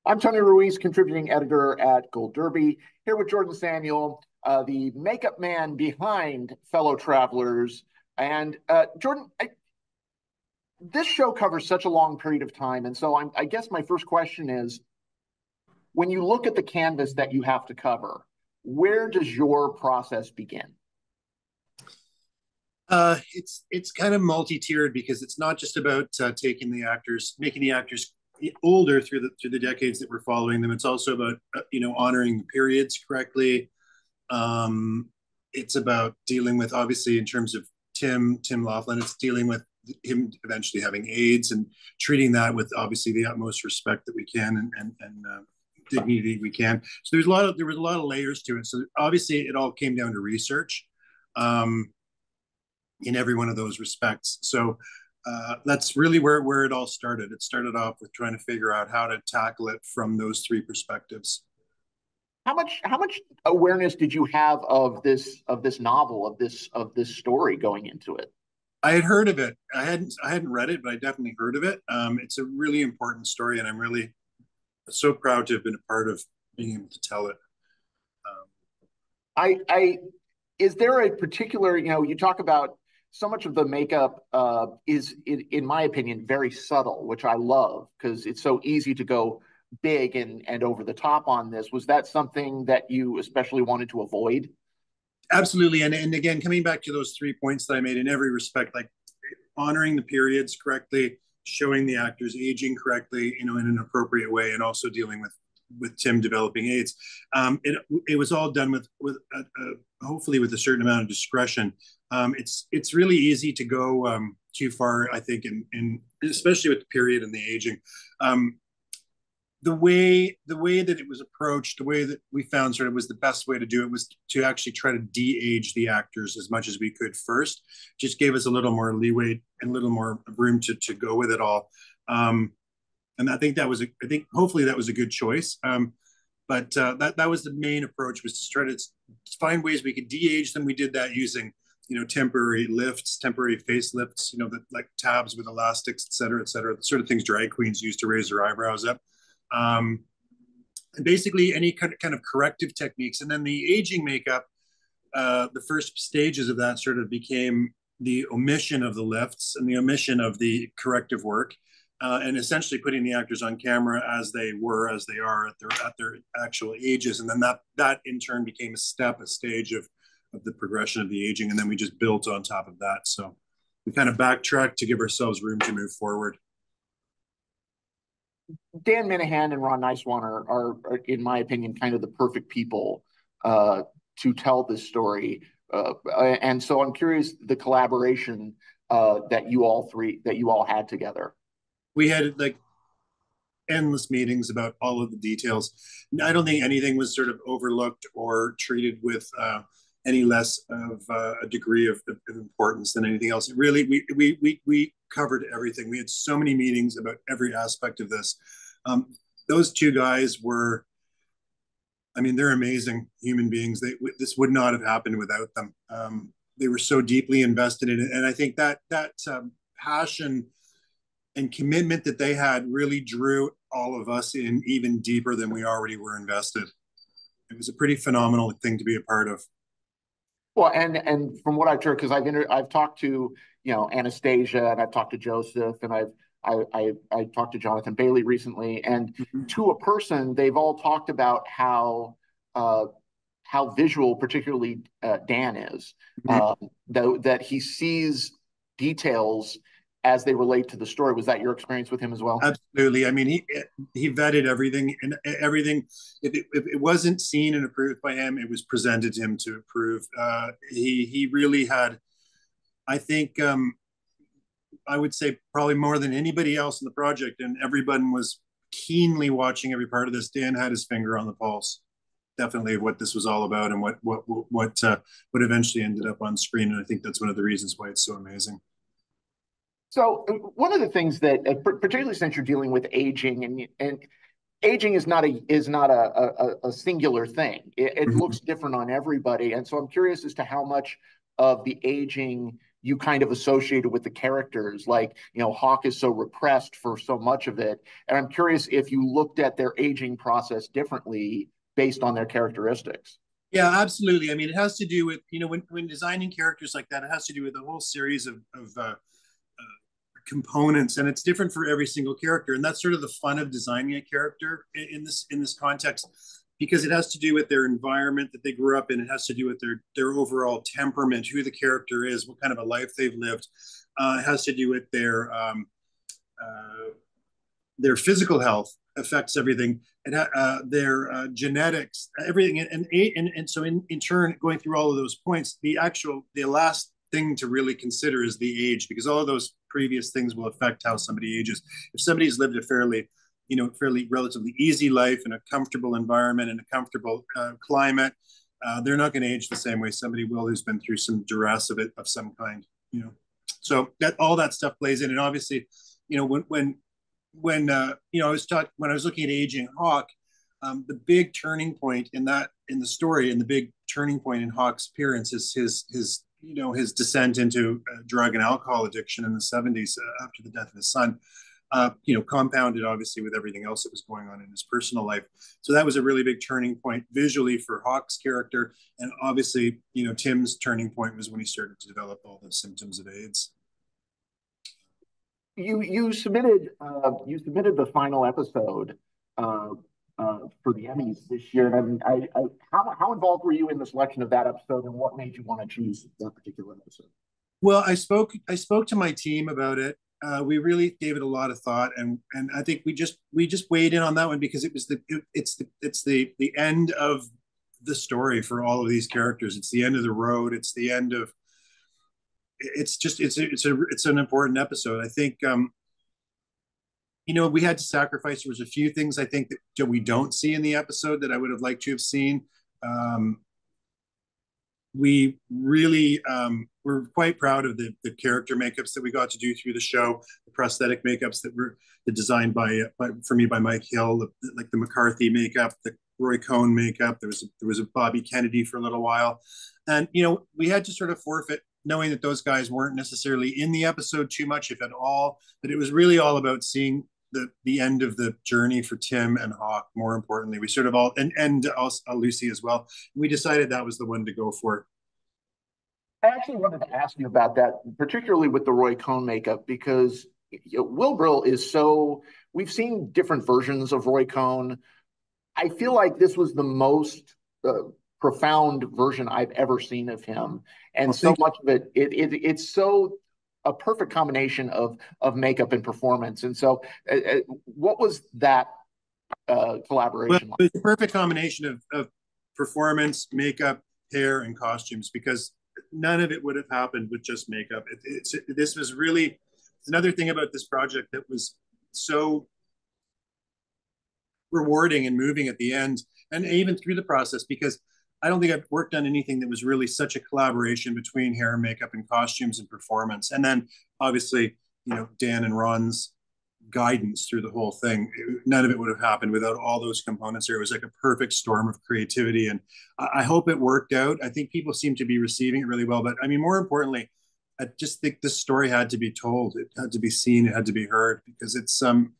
I'm Tony Ruiz, contributing editor at Gold Derby, here with Jordan Samuel, the makeup man behind Fellow Travelers. And Jordan, this show covers such a long period of time. And so I guess my first question is, when you look at the canvas that you have to cover, where does your process begin? It's kind of multi-tiered because it's not just about making the actors older through the decades that we're following them. It's also about honoring the periods correctly. It's about dealing with, obviously, in terms of Tim Laughlin, it's dealing with him eventually having AIDS and treating that with obviously the utmost respect that we can and dignity we can. So there was a lot of layers to it. So obviously it all came down to research. In every one of those respects. So that's really where it all started. It started off with trying to figure out how to tackle it from those three perspectives. How much awareness did you have of this novel, of this story going into it? I had heard of it. I hadn't read it, but I definitely heard of it. It's a really important story, and I'm really so proud to have been a part of being able to tell it. I Is there a particular, you talk about so much of the makeup is, in my opinion, very subtle, which I love because it's so easy to go big and over the top on this. Was that something that you especially wanted to avoid? Absolutely, and again, coming back to those 3 points that I made in every respect, like honoring the periods correctly, showing the actors aging correctly, in an appropriate way, and also dealing with Tim developing AIDS. It was all done with hopefully with a certain amount of discretion. It's really easy to go too far, I think, in especially with the period and the aging. The way that it was approached, the way that we found sort of was the best way to do it was to actually try to de-age the actors as much as we could first. Just gave us a little more leeway and a little more room to go with it all. And I think hopefully that was a good choice. But that was the main approach, was to try to find ways we could de-age them. We did that using, temporary lifts, temporary facelifts, like tabs with elastics, et cetera, the sort of things drag queens use to raise their eyebrows up. And basically any kind of corrective techniques. And then the aging makeup, the first stages of that sort of became the omission of the lifts and the omission of the corrective work. And essentially putting the actors on camera as they are at their actual ages, and then that in turn became a stage of the progression of the aging, and then we just built on top of that. So we kind of backtracked to give ourselves room to move forward. Dan Minahan and Ron Nicewan are, in my opinion, kind of the perfect people to tell this story. And so I'm curious the collaboration that you all had together. We had like endless meetings about all of the details. I don't think anything was sort of overlooked or treated with any less of a degree of importance than anything else. Really, we covered everything. We had so many meetings about every aspect of this. Those two guys were, they're amazing human beings. This would not have happened without them. They were so deeply invested in it, and I think that passion and commitment that they had really drew all of us in even deeper than we already were invested. It was a pretty phenomenal thing to be a part of. Well, and from what I've heard, because I've talked to Anastasia, and I've talked to Joseph, and I talked to Jonathan Bailey recently, and to a person, they've all talked about how visual, particularly Dan is, that he sees details as they relate to the story. Was that your experience with him as well? Absolutely. He vetted everything, and everything. If it wasn't seen and approved by him, it was presented to him to approve. He really had, I think, I would say probably more than anybody else in the project, and everyone was keenly watching every part of this. Dan had his finger on the pulse, definitely, of what this was all about and what eventually ended up on screen. And I think that's one of the reasons why it's so amazing. So one of the things that, particularly since you're dealing with aging, and aging is not a singular thing. It looks different on everybody, and so I'm curious as to how much of the aging you kind of associated with the characters. Like, Hawk is so repressed for so much of it. And I'm curious if you looked at their aging process differently based on their characteristics. Yeah, absolutely. I mean, it has to do with, when designing characters like that, it has to do with a whole series of components, and it's different for every single character. And that's sort of the fun of designing a character in this context, because it has to do with their environment that they grew up in. It has to do with their overall temperament, who the character is, what kind of a life they've lived. It has to do with their physical health affects everything, and their genetics, everything, and so in turn, going through all of those points, the last thing to really consider is the age, because all of those previous things will affect how somebody ages. If somebody's lived a fairly relatively easy life in a comfortable environment, in a comfortable climate, they're not going to age the same way somebody will who's been through some duress of some kind. So that all that stuff plays in, and obviously, when I was when I was looking at aging Hawk, the big turning point in the story, and the big turning point in Hawk's appearance is his descent into drug and alcohol addiction in the 70s after the death of his son. Compounded obviously with everything else that was going on in his personal life. So that was a really big turning point visually for Hawk's character, and obviously, Tim's turning point was when he started to develop all the symptoms of AIDS. You submitted the final episode for the Emmys this year, and how involved were you in the selection of that episode, and what made you want to choose that particular episode? Well, I spoke to my team about it. We really gave it a lot of thought, and I think we just weighed in on that one because it's the end of the story for all of these characters. It's the end of the road. It's the end of. It's an important episode. I think we had to sacrifice. There was a few things I think that we don't see in the episode that I would have liked to have seen. We really were quite proud of the character makeups that we got to do through the show, the prosthetic makeups that were designed by Mike Hill, like the McCarthy makeup, the Roy Cohn makeup. There was a Bobby Kennedy for a little while, and we had to sort of forfeit, knowing that those guys weren't necessarily in the episode too much, if at all. But it was really all about seeing the end of the journey for Tim and Hawk. More importantly, we sort of all and also Lucy as well. We decided that was the one to go for. I actually wanted to ask you about that, particularly with the Roy Cohn makeup, because Will Brill is so. We've seen different versions of Roy Cohn. I feel like this was the most profound version I've ever seen of him, and so much of it's so a perfect combination of makeup and performance. And so, what was that collaboration like? It's a perfect combination of performance, makeup, hair, and costumes, because none of it would have happened with just makeup. This was really another thing about this project that was so rewarding and moving at the end, and even through the process, because I don't think I've worked on anything that was really such a collaboration between hair, makeup, and costumes and performance. And then obviously, Dan and Ron's guidance through the whole thing. None of it would have happened without all those components there. It was like a perfect storm of creativity, and I hope it worked out. I think people seem to be receiving it really well. But I mean, more importantly, I just think this story had to be told. It had to be seen. It had to be heard, because it's an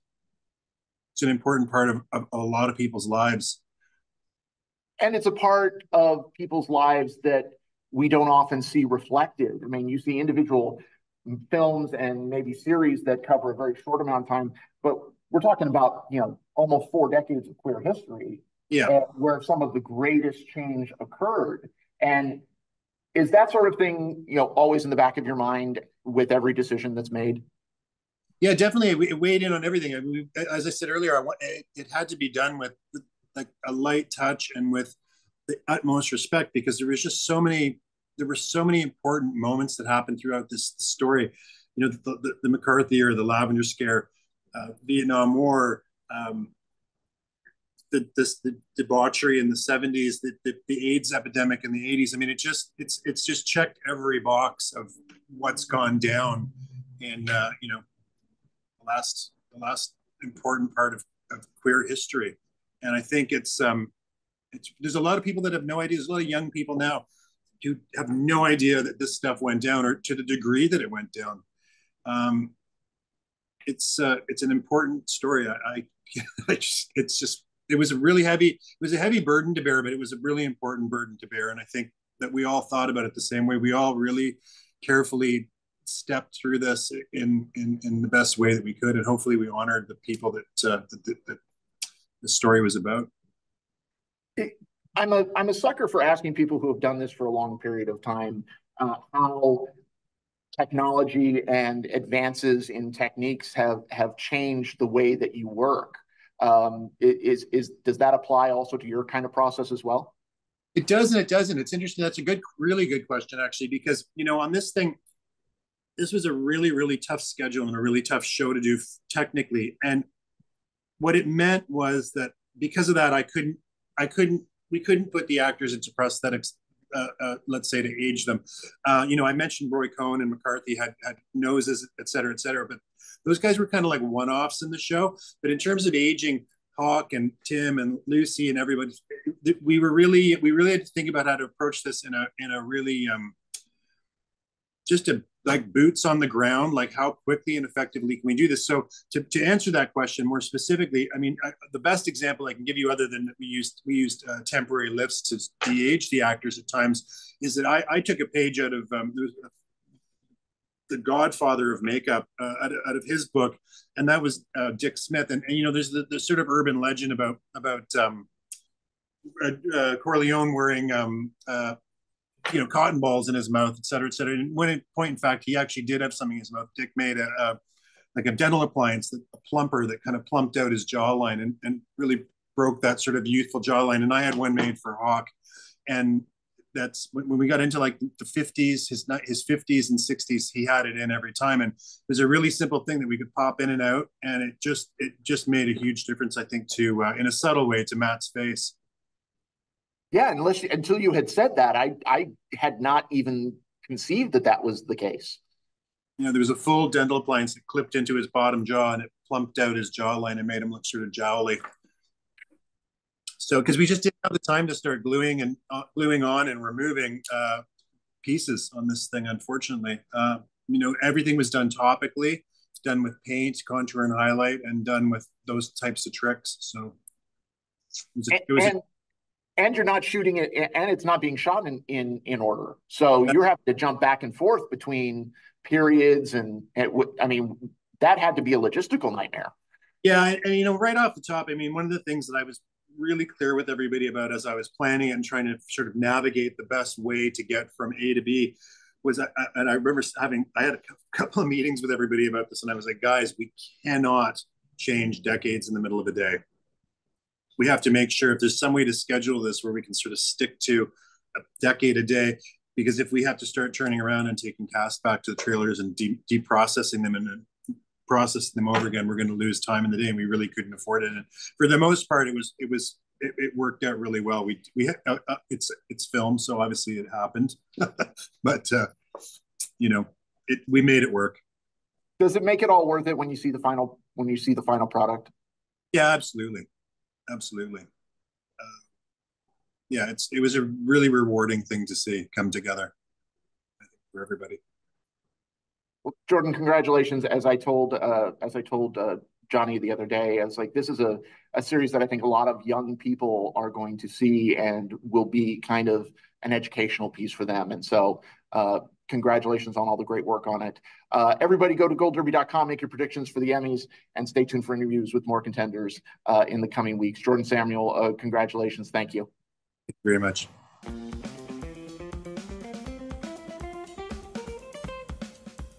important part of a lot of people's lives. And it's a part of people's lives that we don't often see reflected. I mean, you see individual films and maybe series that cover a very short amount of time, but we're talking about, almost 4 decades of queer history, where some of the greatest change occurred. And is that sort of thing, always in the back of your mind with every decision that's made? Yeah, definitely. It weighed in on everything. I mean, as I said earlier, it had to be done with like a light touch and with the utmost respect, because there were so many important moments that happened throughout this story. The McCarthy or the Lavender Scare, Vietnam War, the debauchery in the 70s, the AIDS epidemic in the 80s. I mean, it's just checked every box of what's gone down in the last important part of queer history. And I think there's a lot of people that have no idea. There's a lot of young people now you have no idea that this stuff went down, or to the degree that it went down. Um, it's an important story. It was a really heavy, it was a heavy burden to bear, but it was a really important burden to bear. And I think that we all thought about it the same way. We all really carefully stepped through this in the best way that we could, and hopefully we honored the people that the story was about. I'm a sucker for asking people who have done this for a long period of time how technology and advances in techniques have changed the way that you work. Does that apply also to your kind of process as well? It does and it doesn't. It's interesting. That's a really good question, actually, because on this thing, this was a really tough schedule and a really tough show to do technically. And what it meant was that because of that, we couldn't put the actors into prosthetics, let's say, to age them. I mentioned Roy Cohn and McCarthy had noses, et cetera, but those guys were kind of like one-offs in the show. But in terms of aging Hawk and Tim and Lucy and everybody, we really had to think about how to approach this in a really just like boots on the ground, like how quickly and effectively can we do this? So to answer that question more specifically, I mean, the best example I can give you, other than we used temporary lifts to de-age the actors at times, is that I took a page out of the godfather of makeup, out of his book, and that was Dick Smith. And there's the sort of urban legend about Corleone wearing cotton balls in his mouth, et cetera, et cetera. And one point, in fact, he actually did have something in his mouth. Dick made like a dental appliance, a plumper that kind of plumped out his jawline and really broke that sort of youthful jawline. And I had one made for Hawk, and that's when we got into like the 50s, his 50s and 60s, he had it in every time. And there's a really simple thing that we could pop in and out, and it just made a huge difference, I think, to in a subtle way, to Matt's face. Yeah, until you had said that, I had not even conceived that was the case. There was a full dental appliance that clipped into his bottom jaw, and it plumped out his jawline and made him look sort of jowly. So, because we just didn't have the time to start gluing on and removing pieces on this thing, unfortunately. Everything was done topically. It's done with paint, contour, and highlight, and done with those types of tricks. So, and you're not shooting it, and it's not being shot in order. So you're having to jump back and forth between periods, and I mean, that had to be a logistical nightmare. Yeah, and right off the top, I mean, one of the things that I was really clear with everybody about as I was planning and trying to sort of navigate the best way to get from A to B was, and I remember I had a couple of meetings with everybody about this, and I was like, guys, we cannot change decades in the middle of a day. We have to make sure if there's some way to schedule this where we can sort of stick to a decade a day, because if we have to start turning around and taking cast back to the trailers and deprocessing them and processing them over again, we're going to lose time in the day, and we really couldn't afford it. And for the most part, it worked out really well. We it's film, so obviously it happened, but we made it work. Does it make it all worth it when you see the final product? Yeah, absolutely. Yeah, it was a really rewarding thing to see come together, I think, for everybody. Well, Jordan, congratulations. As I told Johnny the other day, I was like, this is a series that I think a lot of young people are going to see and will be kind of an educational piece for them. And so congratulations on all the great work on it. Everybody go to goldderby.com, make your predictions for the Emmys, and stay tuned for interviews with more contenders in the coming weeks. Jordan Samuel, congratulations. Thank you. Thank you very much.